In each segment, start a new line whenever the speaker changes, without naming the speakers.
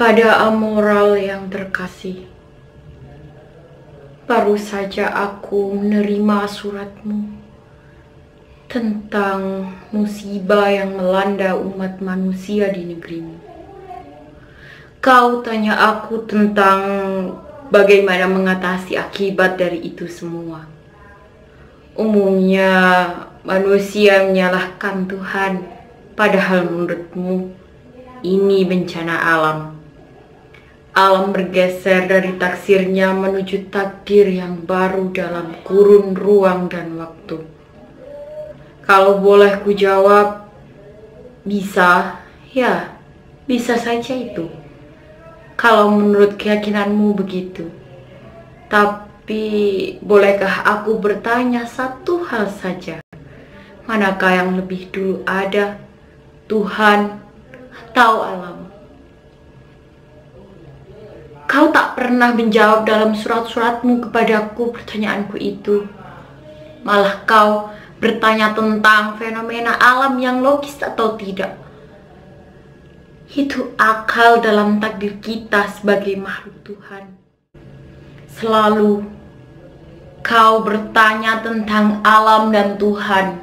Pada amoral yang terkasih, baru saja aku menerima suratmu tentang musibah yang melanda umat manusia di negerimu. Kau tanya aku tentang bagaimana mengatasi akibat dari itu semua. Umumnya manusia menyalahkan Tuhan, padahal menurutmu ini bencana alam. Alam bergeser dari taksirnya menuju takdir yang baru dalam kurun ruang dan waktu. Kalau boleh ku jawab, bisa, ya, bisa saja itu. Kalau menurut keyakinanmu begitu. Tapi, bolehkah aku bertanya satu hal saja? Manakah yang lebih dulu ada, Tuhan atau alam? Kau tak pernah menjawab dalam surat-suratmu kepadaku pertanyaanku itu. Malah kau bertanya tentang fenomena alam yang logis atau tidak. Itu akal dalam takdir kita sebagai makhluk Tuhan. Selalu kau bertanya tentang alam dan Tuhan.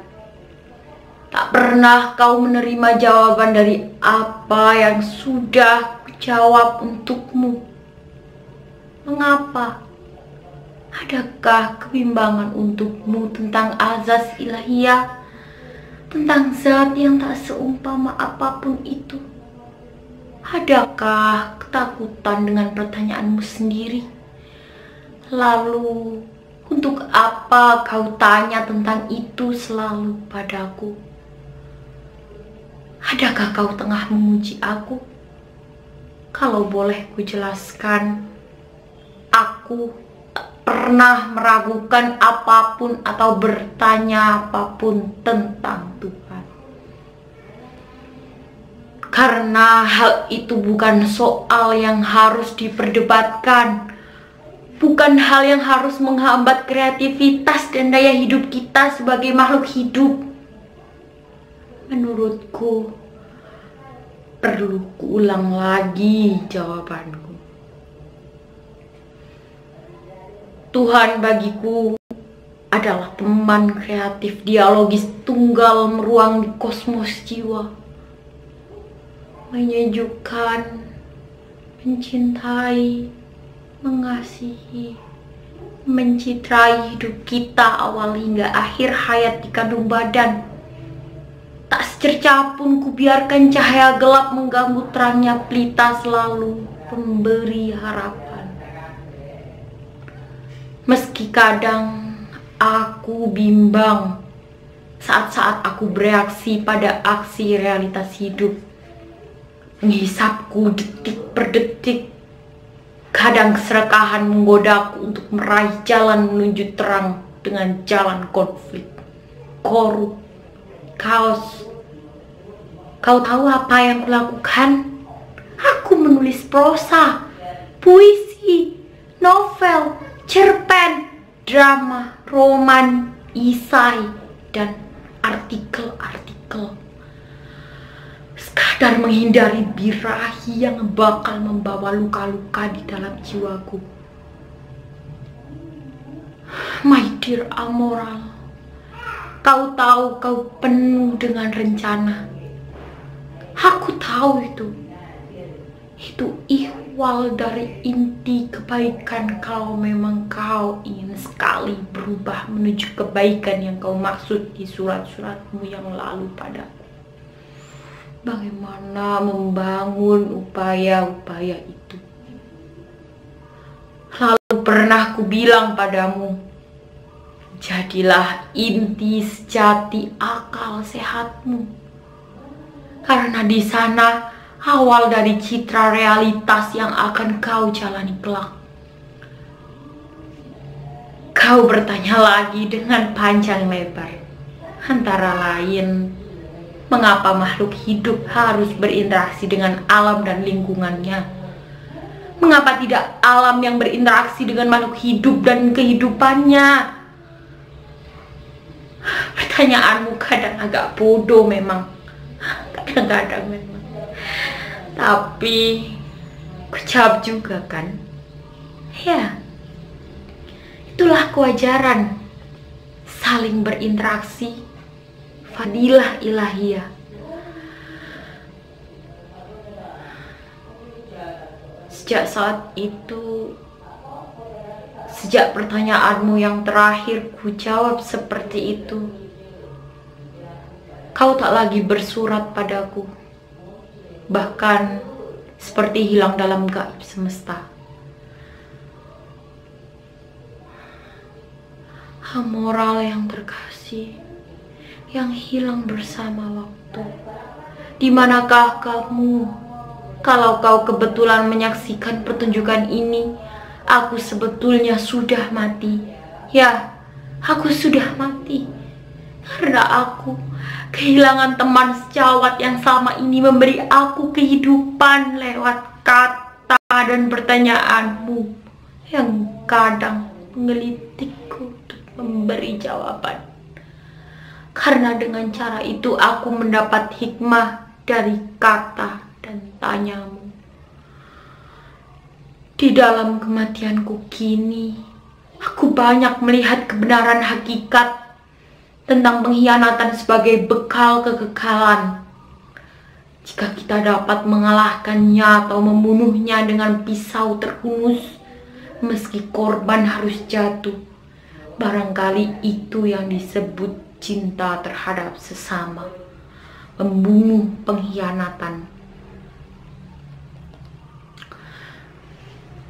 Tak pernah kau menerima jawaban dari apa yang sudah kujawab untukmu. Mengapa? Adakah kebimbangan untukmu tentang azas ilahiyah, tentang zat yang tak seumpama apapun itu? Adakah ketakutan dengan pertanyaanmu sendiri? Lalu, untuk apa kau tanya tentang itu selalu padaku? Adakah kau tengah memuji aku? Kalau boleh kujelaskan, aku tak pernah meragukan apapun atau bertanya apapun tentang Tuhan. Karena hal itu bukan soal yang harus diperdebatkan. Bukan hal yang harus menghambat kreativitas dan daya hidup kita sebagai makhluk hidup. Menurutku, perlu kuulang lagi jawabanku. Tuhan bagiku adalah teman kreatif dialogis tunggal meruang di kosmos jiwa. Menyejukkan, mencintai, mengasihi, mencitrai hidup kita awal hingga akhir hayat di kandung badan. Tak secerca pun kubiarkan cahaya gelap mengganggu terangnya pelita, selalu pemberi harapan. Meski kadang aku bimbang saat-saat aku bereaksi pada aksi realitas hidup, menghisapku detik per detik. Kadang keserakahan menggodaku untuk meraih jalan menuju terang dengan jalan konflik, korup, kaos. Kau tahu apa yang kulakukan? Aku menulis prosa, puisi, novel, cerpen, drama, roman, isai, dan artikel-artikel. Sekadar menghindari birahi yang bakal membawa luka-luka di dalam jiwaku. My dear amoral, kau tahu kau penuh dengan rencana. Aku tahu itu. Itu ihwal dari inti kebaikan kalau memang kau ingin sekali berubah menuju kebaikan yang kau maksud di surat-suratmu yang lalu padaku. Bagaimana membangun upaya-upaya itu? Lalu pernah ku bilang padamu, jadilah inti sejati akal sehatmu. Karena di sana awal dari citra realitas yang akan kau jalani kelak. Kau bertanya lagi dengan panjang lebar. Antara lain, mengapa makhluk hidup harus berinteraksi dengan alam dan lingkungannya? Mengapa tidak alam yang berinteraksi dengan makhluk hidup dan kehidupannya? Pertanyaanmu kadang agak bodoh memang. Kadang-kadang memang. Tapi Ku jawab juga kan. Ya, itulah kewajaran saling berinteraksi, fadilah ilahiyah. Sejak saat itu, sejak pertanyaanmu yang terakhir ku jawab seperti itu, kau tak lagi bersurat padaku, bahkan seperti hilang dalam gaib semesta. Amoral yang terkasih, yang hilang bersama waktu, di manakah kamu? Kalau kau kebetulan menyaksikan pertunjukan ini, aku sebetulnya sudah mati. Ya, aku sudah mati. Karena aku kehilangan teman sejawat yang selama ini memberi aku kehidupan lewat kata dan pertanyaanmu yang kadang menggelitikku untuk memberi jawaban. Karena dengan cara itu aku mendapat hikmah dari kata dan tanyamu. Di dalam kematianku kini, aku banyak melihat kebenaran hakikat tentang pengkhianatan sebagai bekal kekekalan. Jika kita dapat mengalahkannya atau membunuhnya dengan pisau terhunus, meski korban harus jatuh, barangkali itu yang disebut cinta terhadap sesama, membunuh pengkhianatan.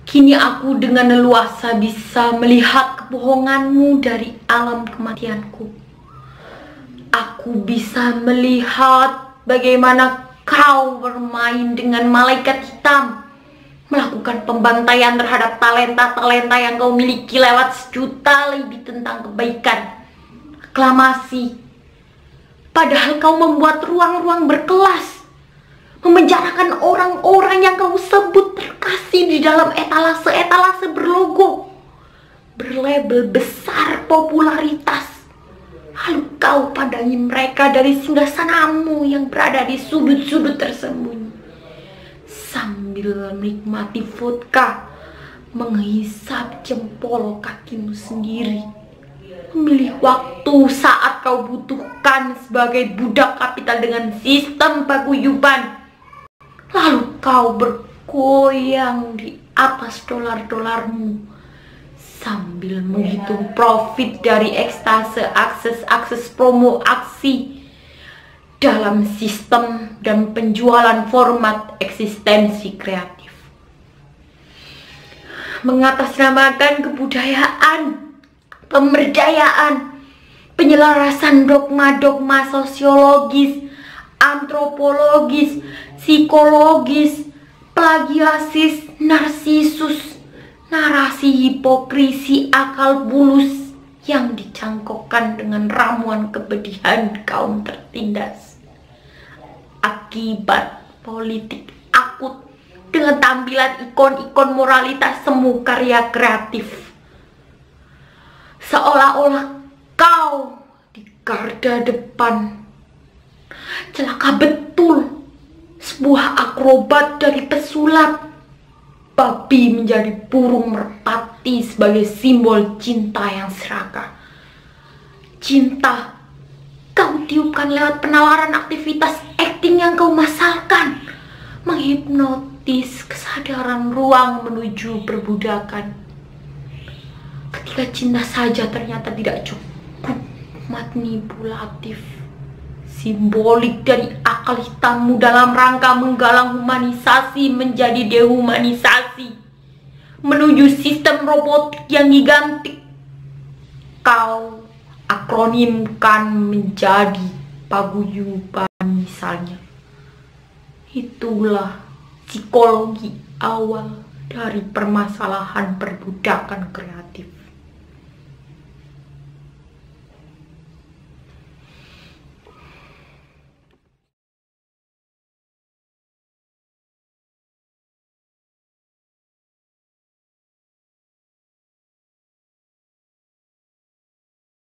Kini aku dengan leluasa bisa melihat kebohonganmu dari alam kematianku. Aku bisa melihat bagaimana kau bermain dengan malaikat hitam, melakukan pembantaian terhadap talenta-talenta yang kau miliki lewat sejuta lebih tentang kebaikan, aklamasi. Padahal kau membuat ruang-ruang berkelas, memenjarakan orang-orang yang kau sebut terkasih di dalam etalase-etalase berlogo, berlabel besar popularitas. Lalu kau pandangi mereka dari singgasanamu yang berada di sudut-sudut tersembunyi, sambil menikmati vodka, menghisap jempol kakimu sendiri, memilih waktu saat kau butuhkan sebagai budak kapital dengan sistem paguyuban. Lalu kau bergoyang di atas dolar-dolarmu sambil menghitung profit dari ekstase akses promo aksi dalam sistem dan penjualan format eksistensi kreatif. Mengatasnamakan kebudayaan, pemberdayaan, penyelarasan dogma-dogma sosiologis, antropologis, psikologis, plagiasis, narsisus, narasi hipokrisi akal bulus yang dicangkokkan dengan ramuan kepedihan kaum tertindas. Akibat politik akut dengan tampilan ikon-ikon moralitas semu karya kreatif. Seolah-olah kau di garda depan. Celaka betul, sebuah akrobat dari pesulap. Babi menjadi burung merpati sebagai simbol cinta yang serakah. Cinta kau tiupkan lewat penalaran aktivitas akting yang kau masalkan, menghipnotis kesadaran ruang menuju perbudakan. Ketika cinta saja ternyata tidak cukup manipulatif, simbolik dari akal hitammu dalam rangka menggalang humanisasi menjadi dehumanisasi, menuju sistem robotik yang gigantik, kau akronimkan menjadi paguyuban misalnya. Itulah psikologi awal dari permasalahan perbudakan kreatif.